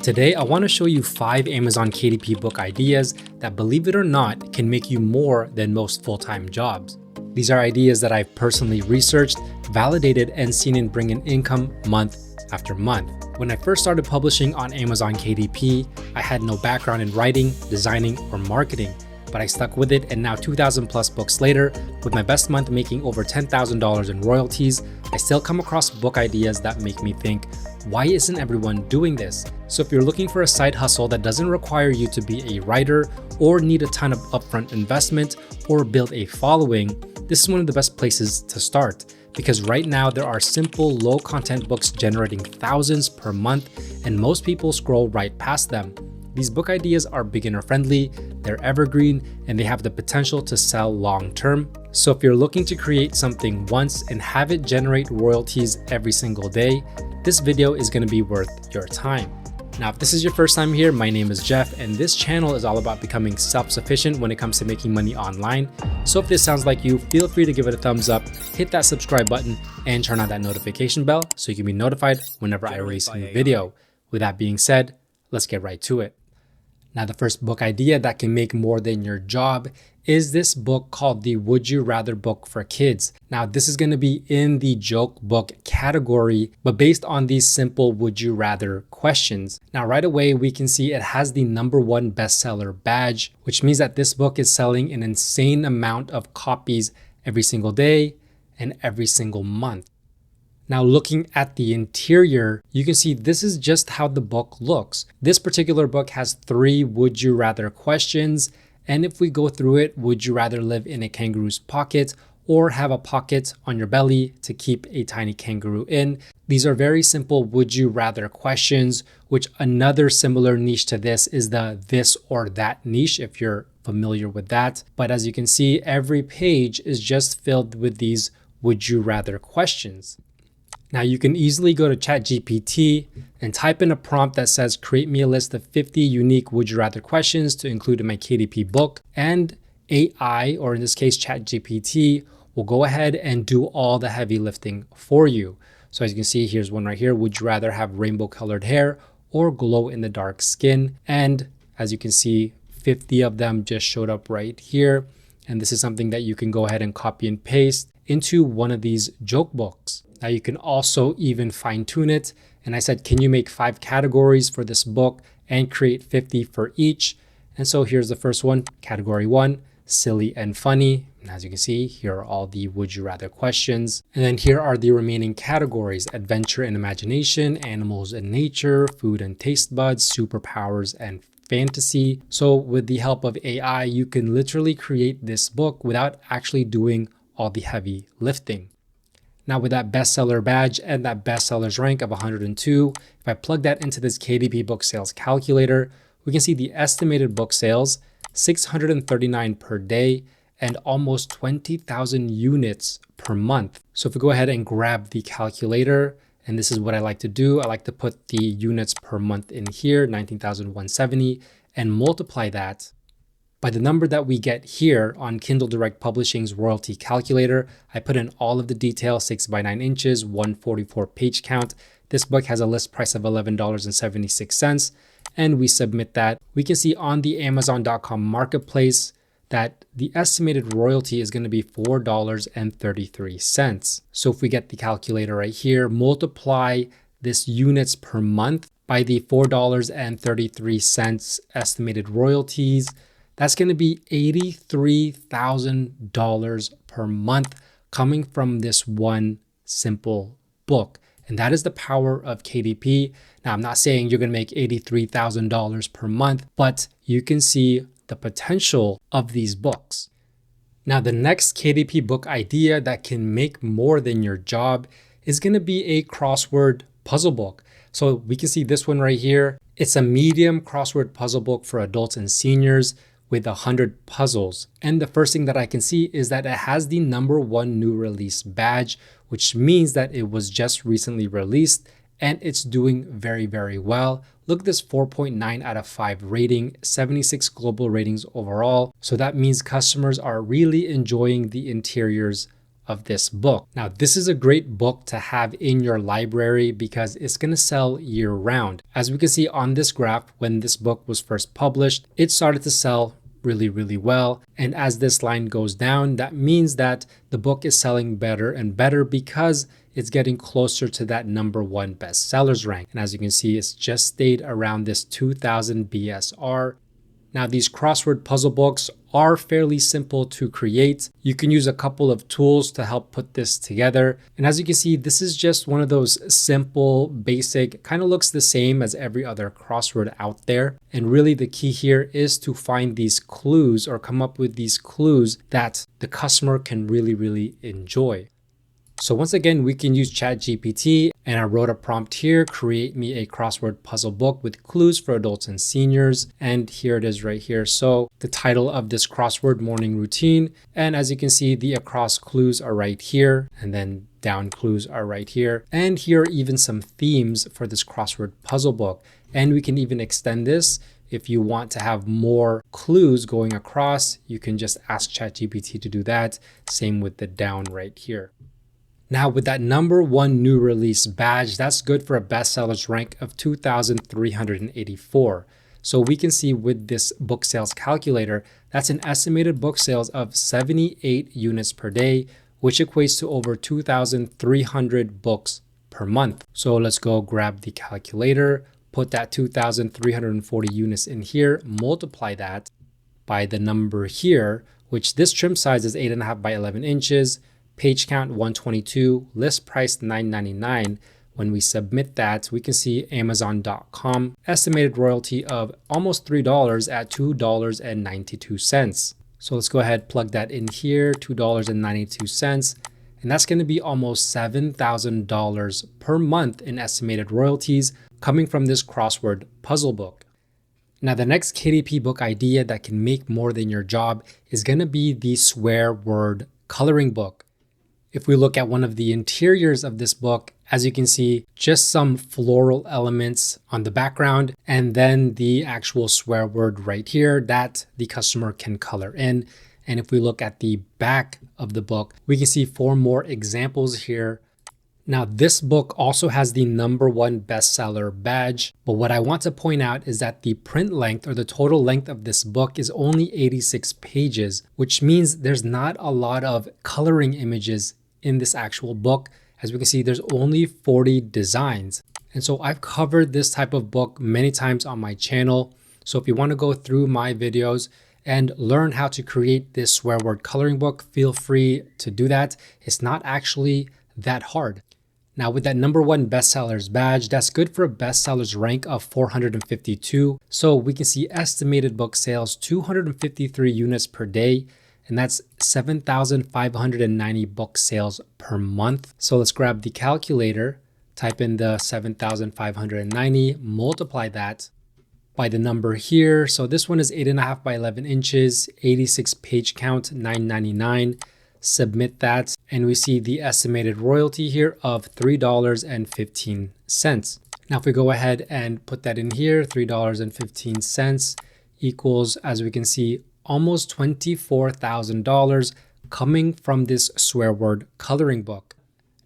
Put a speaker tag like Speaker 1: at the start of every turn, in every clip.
Speaker 1: Today, I want to show you 5 Amazon KDP book ideas that, believe it or not, can make you more than most full-time jobs. These are ideas that I've personally researched, validated, and seen in bring in income month after month. When I first started publishing on Amazon KDP, I had no background in writing, designing, or marketing, but I stuck with it, and now 2,000 plus books later, with my best month making over $10,000 in royalties, I still come across book ideas that make me think, why isn't everyone doing this? So if you're looking for a side hustle that doesn't require you to be a writer or need a ton of upfront investment or build a following, this is one of the best places to start. Because right now there are simple, low content books generating thousands per month, and most people scroll right past them. These book ideas are beginner friendly, they're evergreen, and they have the potential to sell long term. So if you're looking to create something once and have it generate royalties every single day, this video is going to be worth your time. Now, if this is your first time here, my name is Jeff, and this channel is all about becoming self-sufficient when it comes to making money online. So if this sounds like you, feel free to give it a thumbs up, hit that subscribe button, and turn on that notification bell so you can be notified whenever I release a new video. With that being said, let's get right to it. Now, the first book idea that can make more than your job is this book called the Would You Rather book for kids. Now, this is going to be in the joke book category, but based on these simple Would You Rather questions. Now, right away, we can see it has the #1 bestseller badge, which means that this book is selling an insane amount of copies every single day and every single month. Now, looking at the interior, you can see this is just how the book looks. This particular book has 3 Would You Rather questions. And if we go through it, would you rather live in a kangaroo's pocket or have a pocket on your belly to keep a tiny kangaroo in? These are very simple would you rather questions, which another similar niche to this is the this or that niche, if you're familiar with that. But as you can see, every page is just filled with these would you rather questions. Now, you can easily go to ChatGPT and type in a prompt that says, create me a list of 50 unique would you rather questions to include in my KDP book. And AI, or in this case, ChatGPT, will go ahead and do all the heavy lifting for you. So as you can see, here's one right here. Would you rather have rainbow colored hair or glow in the dark skin? And as you can see, 50 of them just showed up right here. And this is something that you can go ahead and copy and paste into one of these joke books. Now, you can also even fine tune it. And I said, can you make 5 categories for this book and create 50 for each? And so here's the first one, category 1, silly and funny. And as you can see, here are all the would you rather questions. And then here are the remaining categories, adventure and imagination, animals and nature, food and taste buds, superpowers and fantasy. So with the help of AI, you can literally create this book without actually doing all the heavy lifting. Now, with that bestseller badge and that bestsellers rank of 102, if I plug that into this KDP book sales calculator, we can see the estimated book sales, 639 per day and almost 20,000 units per month. So if we go ahead and grab the calculator, and this is what I like to do, I like to put the units per month in here, 19,170, and multiply that by the number that we get here on Kindle Direct Publishing's royalty calculator. I put in all of the details, 6 by 9 inches, 144 page count. This book has a list price of $11.76, and we submit that. We can see on the Amazon.com marketplace that the estimated royalty is going to be $4.33. So if we get the calculator right here, multiply this units per month by the $4.33 estimated royalties, that's going to be $83,000 per month coming from this one simple book. And that is the power of KDP. Now, I'm not saying you're going to make $83,000 per month, but you can see the potential of these books. Now, the next KDP book idea that can make more than your job is going to be a crossword puzzle book. So we can see this one right here. It's a medium crossword puzzle book for adults and seniors with 100 puzzles. And the first thing that I can see is that it has the #1 new release badge, which means that it was just recently released and it's doing very, very well. Look at this 4.9 out of 5 rating, 76 global ratings overall. So that means customers are really enjoying the interiors of this book. Now, this is a great book to have in your library because it's going to sell year round. As we can see on this graph, when this book was first published, it started to sell really well. And as this line goes down, that means that the book is selling better and better because it's getting closer to that #1 bestsellers rank. And as you can see, it's just stayed around this 2000 BSR. Now, these crossword puzzle books are fairly simple to create. You can use a couple of tools to help put this together. And as you can see, this is just one of those simple, basic, kind of looks the same as every other crossword out there. And really the key here is to find these clues or come up with these clues that the customer can really enjoy. So once again, we can use ChatGPT, and I wrote a prompt here, create me a crossword puzzle book with clues for adults and seniors. And here it is right here. So the title of this crossword, morning routine. And as you can see, the across clues are right here, and then down clues are right here. And here are even some themes for this crossword puzzle book. And we can even extend this. If you want to have more clues going across, you can just ask ChatGPT to do that. Same with the down right here. Now, with that #1 new release badge, that's good for a bestsellers rank of 2,384. So we can see with this book sales calculator, that's an estimated book sales of 78 units per day, which equates to over 2,300 books per month. So let's go grab the calculator, put that 2,340 units in here, multiply that by the number here, which this trim size is 8.5 by 11 inches. Page count 122, list price $9.99. When we submit that, we can see Amazon.com estimated royalty of almost $3 at $2.92. So let's go ahead, plug that in here, $2.92. And that's going to be almost $7,000 per month in estimated royalties coming from this crossword puzzle book. Now, the next KDP book idea that can make more than your job is going to be the swear word coloring book. If we look at one of the interiors of this book, as you can see, just some floral elements on the background, and then the actual swear word right here that the customer can color in. And if we look at the back of the book, we can see 4 more examples here. Now, this book also has the #1 bestseller badge, but what I want to point out is that the print length or the total length of this book is only 86 pages, which means there's not a lot of coloring images in this actual book. As we can see, there's only 40 designs. And so I've covered this type of book many times on my channel. So if you want to go through my videos and learn how to create this swear word coloring book, feel free to do that. It's not actually that hard. Now, with that #1 bestsellers badge, that's good for a bestsellers rank of 452. So we can see estimated book sales, 253 units per day. And that's 7,590 book sales per month. So let's grab the calculator, type in the 7,590, multiply that by the number here. So this one is 8.5 by 11 inches, 86 page count, $9.99. Submit that, and we see the estimated royalty here of $3.15. Now, if we go ahead and put that in here, $3.15 equals, as we can see, almost $24,000 coming from this swear word coloring book.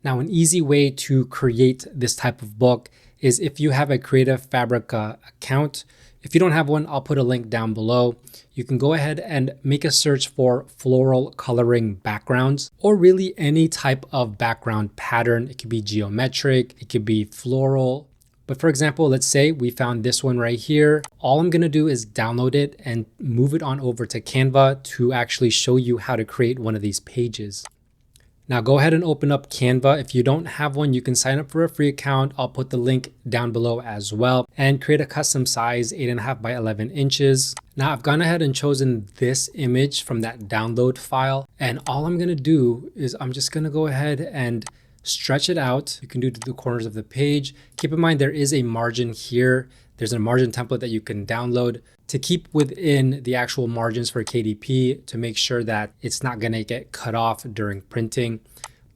Speaker 1: Now, an easy way to create this type of book is if you have a Creative Fabrica account. If you don't have one, I'll put a link down below. You can go ahead and make a search for floral coloring backgrounds, or really any type of background pattern. It could be geometric, it could be floral. But for example, let's say we found this one right here. All I'm gonna do is download it and move it on over to Canva to actually show you how to create one of these pages. Now go ahead and open up Canva. If you don't have one, you can sign up for a free account. I'll put the link down below as well, and create a custom size 8.5 by 11 inches. Now I've gone ahead and chosen this image from that download file. And all I'm gonna do is I'm just gonna go ahead and stretch it out. You can do to the corners of the page. Keep in mind, there is a margin here. There's a margin template that you can download to keep within the actual margins for KDP to make sure that it's not gonna get cut off during printing.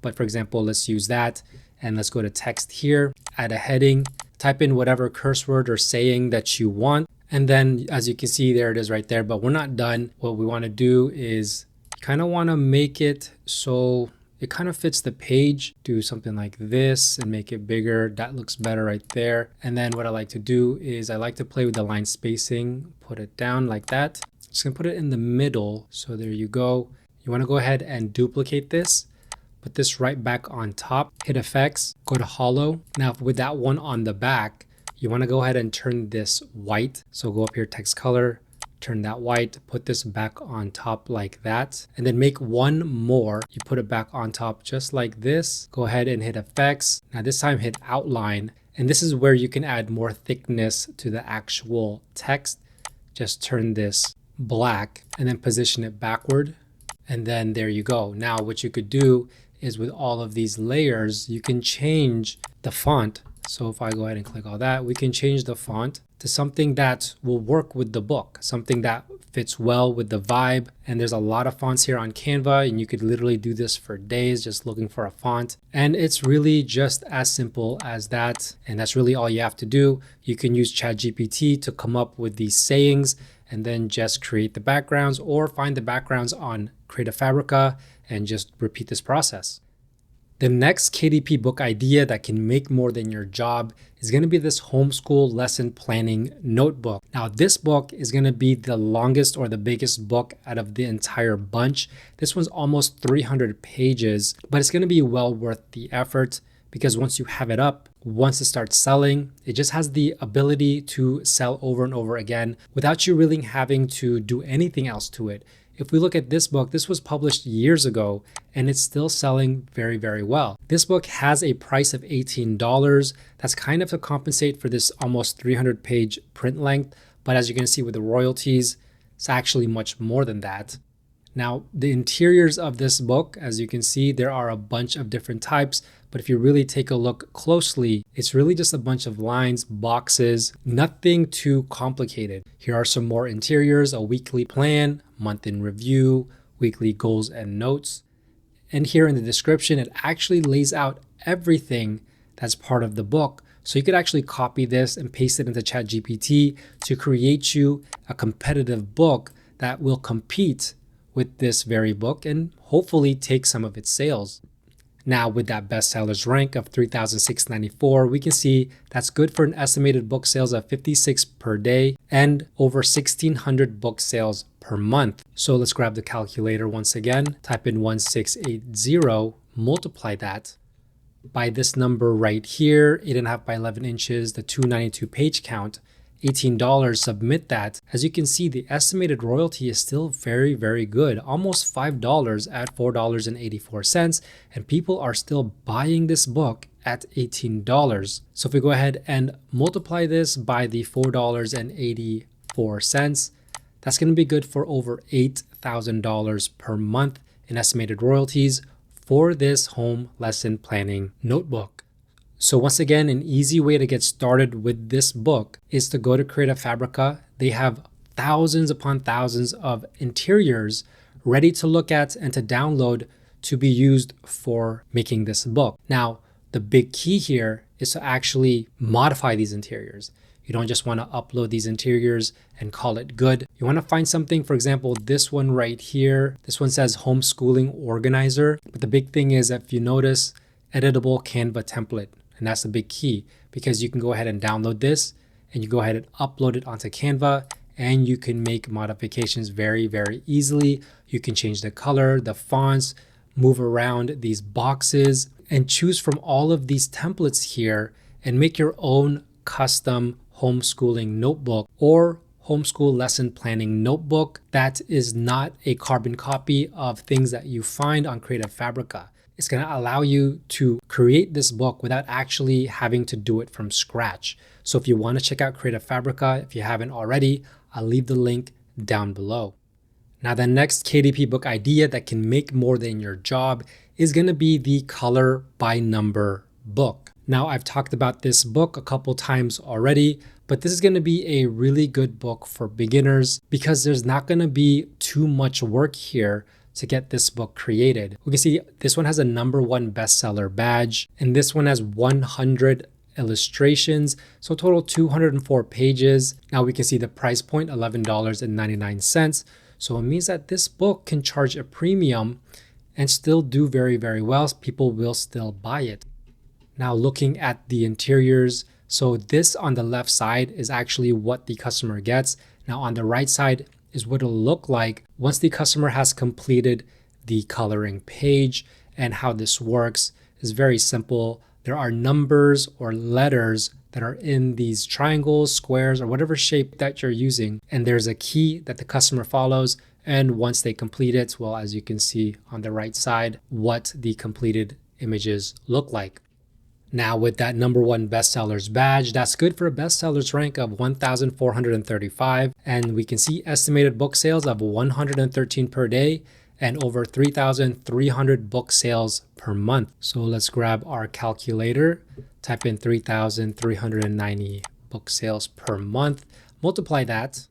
Speaker 1: But for example, let's use that, and let's go to text here, add a heading, type in whatever curse word or saying that you want. And then as you can see, there it is right there, but we're not done. What we wanna do is kind of wanna make it so it kind of fits the page. Do something like this and make it bigger. That looks better right there. And then what I like to do is I like to play with the line spacing, put it down like that. Just gonna put it in the middle. So there you go. You wanna go ahead and duplicate this. Put this right back on top, hit effects, go to hollow. Now with that one on the back, you wanna go ahead and turn this white. So go up here, text color, turn that white, put this back on top like that, and then make one more. You put it back on top just like this. Go ahead and hit effects. Now this time hit outline. And this is where you can add more thickness to the actual text. Just turn this black and then position it backward. And then there you go. Now what you could do is with all of these layers, you can change the font. So if I go ahead and click all that, we can change the font to something that will work with the book, something that fits well with the vibe. And there's a lot of fonts here on Canva, and you could literally do this for days just looking for a font. And it's really just as simple as that. And that's really all you have to do. You can use ChatGPT to come up with these sayings and then just create the backgrounds, or find the backgrounds on Creative Fabrica and just repeat this process. The next KDP book idea that can make more than your job is going to be this homeschool lesson planning notebook. Now, this book is going to be the longest or the biggest book out of the entire bunch. This one's almost 300 pages, but it's going to be well worth the effort because once you have it up, once it starts selling, it just has the ability to sell over and over again without you really having to do anything else to it. If we look at this book, this was published years ago and it's still selling very, very well. This book has a price of $18. That's kind of to compensate for this almost 300 page print length. But as you can see with the royalties, it's actually much more than that. Now, the interiors of this book, as you can see, there are a bunch of different types. But if you really take a look closely, it's really just a bunch of lines, boxes, nothing too complicated. Here are some more interiors, a weekly plan, month in review, weekly goals and notes. And here in the description, it actually lays out everything that's part of the book. So you could actually copy this and paste it into ChatGPT to create you a competitive book that will compete with this very book and hopefully take some of its sales. Now, with that bestsellers rank of 3,694, we can see that's good for an estimated book sales of 56 per day and over 1,600 book sales per month. So let's grab the calculator once again, type in 1680, multiply that by this number right here, 8.5 by 11 inches, the 292 page count, $18, submit that. As you can see, the estimated royalty is still very, very good, almost $5 at $4.84, and people are still buying this book at $18. So if we go ahead and multiply this by the $4.84, that's going to be good for over $8,000 per month in estimated royalties for this home lesson planning notebook. So once again, an easy way to get started with this book is to go to Creative Fabrica. They have thousands upon thousands of interiors ready to look at and to download to be used for making this book. Now, the big key here is to actually modify these interiors. You don't just want to upload these interiors and call it good. You want to find something, for example, this one right here. This one says homeschooling organizer. But the big thing is, if you notice, editable Canva template. And that's the big key because you can go ahead and download this and you go ahead and upload it onto Canva and you can make modifications very, very easily. You can change the color, the fonts, move around these boxes and choose from all of these templates here and make your own custom homeschooling notebook or homeschool lesson planning notebook that is not a carbon copy of things that you find on Creative Fabrica. It's going to allow you to create this book without actually having to do it from scratch. So if you want to check out Creative Fabrica, if you haven't already, I'll leave the link down below. Now, the next KDP book idea that can make more than your job is going to be the color by number book. Now, I've talked about this book a couple times already, but this is going to be a really good book for beginners because there's not going to be too much work here to get this book created. We can see this one has a #1 bestseller badge, and this one has 100 illustrations, so total 204 pages. Now we can see the price point, $11.99. So it means that this book can charge a premium and still do very, very well. People will still buy it. Now looking at the interiors, so this on the left side is actually what the customer gets. Now on the right side is what it'll look like once the customer has completed the coloring page. And how this works is very simple. There are numbers or letters that are in these triangles, squares, or whatever shape that you're using. And there's a key that the customer follows. And once they complete it, well, as you can see on the right side, what the completed images look like. Now with that #1 bestsellers badge, that's good for a bestsellers rank of 1,435. And we can see estimated book sales of 113 per day and over 3,300 book sales per month. So let's grab our calculator, type in 3,390 book sales per month, multiply that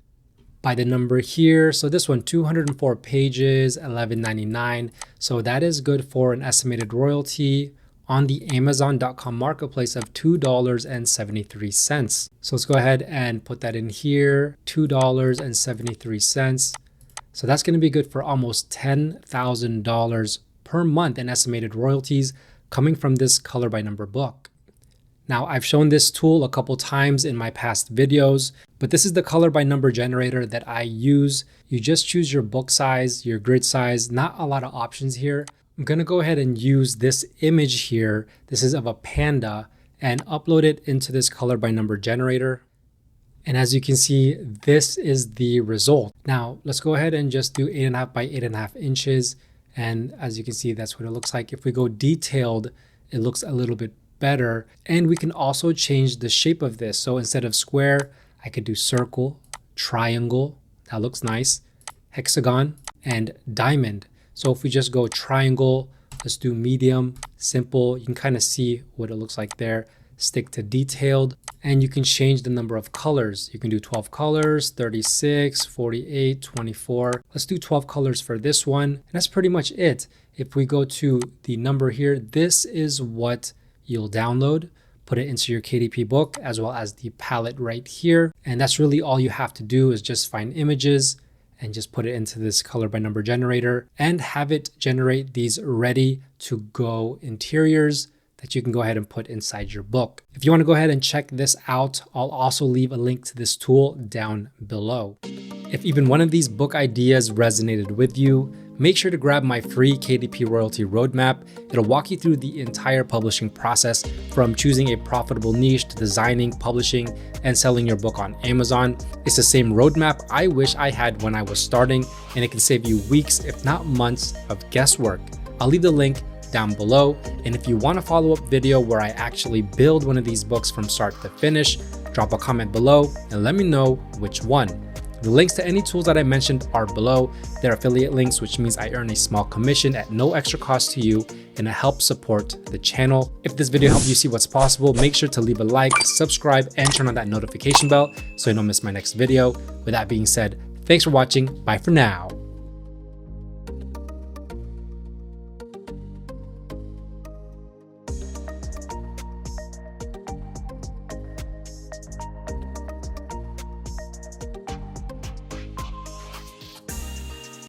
Speaker 1: by the number here. So this one, 204 pages, $11.99. So that is good for an estimated royalty on the Amazon.com marketplace of $2.73. So let's go ahead and put that in here, $2.73. So that's going to be good for almost $10,000 per month in estimated royalties coming from this color by number book. Now I've shown this tool a couple times in my past videos, but this is the color by number generator that I use. You just choose your book size, your grid size, not a lot of options here. I'm going to go ahead and use this image here. This is of a panda, and upload it into this color by number generator. And as you can see, this is the result. Now let's go ahead and just do 8.5 by 8.5 inches. And as you can see, that's what it looks like. If we go detailed, it looks a little bit better. And we can also change the shape of this. So instead of square, I could do circle, triangle, that looks nice, hexagon, and diamond. So if we just go triangle, let's do medium, simple, you can kind of see what it looks like there. Stick to detailed, and you can change the number of colors. You can do 12 colors, 36, 48, 24. Let's do 12 colors for this one. And that's pretty much it. If we go to the number here, this is what you'll download, put it into your KDP book, as well as the palette right here. And that's really all you have to do is just find images and just put it into this color by number generator and have it generate these ready to go interiors that you can go ahead and put inside your book. If you want to go ahead and check this out, I'll also leave a link to this tool down below. If even one of these book ideas resonated with you, make sure to grab my free KDP royalty roadmap. It'll walk you through the entire publishing process from choosing a profitable niche to designing, publishing, and selling your book on Amazon. It's the same roadmap I wish I had when I was starting, and it can save you weeks, if not months, of guesswork. I'll leave the link down below. And if you want a follow-up video where I actually build one of these books from start to finish, drop a comment below and let me know which one. The links to any tools that I mentioned are below. They're affiliate links, which means I earn a small commission at no extra cost to you, and it helps support the channel. If this video helped you see what's possible, make sure to leave a like, subscribe, and turn on that notification bell so you don't miss my next video. With that being said, thanks for watching. Bye for now.